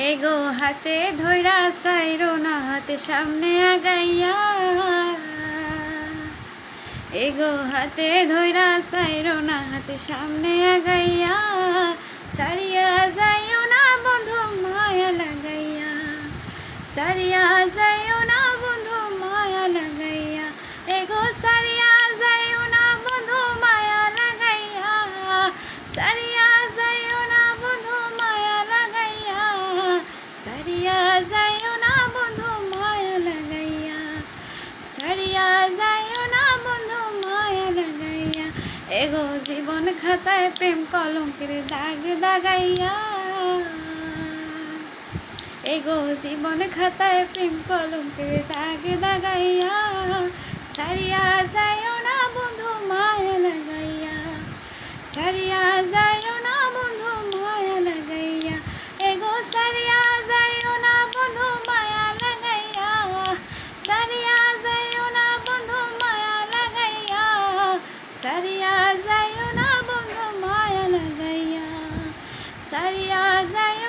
এগো হাতে ধইরা সাইরো না হাতে সামনে আগাইয়া, এগো হাতে ধইরা সাইরো না হাতে সামনে আগাইয়া, সারিয়া যাইও না বন্ধু মায়া লাগাইয়া, সারিয়া যাইও না বন্ধু মায়া লাগাইয়া, এগো সারিয়া যাইও না বন্ধু মায়া লাগাইয়া, সারিয়া যাইও না বন্ধু মায়া লাগাইয়া, সারিয়া যাইও না বন্ধু মায়া লাগাইয়া, সারিয়া যাইও না বন্ধু মায়া লাগাইয়া, এগো জীবন খাতায় প্রেম কলঙ্কের দাগ দাগাইয়া, এগো জীবন খাতায় প্রেম কলঙ্কের দাগ দাগাইয়া, সারিয়া যাইও না বন্ধু মায়া লাগাইয়া, সারিয়া যাইও না বন্ধু মায়া লাগাইয়া, এগো সারিয়া যাইও না বন্ধু মায়া লাগাইয়া, সারিয়া যাইও না বন্ধু মায়া লাগাইয়া, সারিয়া যাইও না বন্ধু মায়া লাগাইয়া, সারিয়া যাই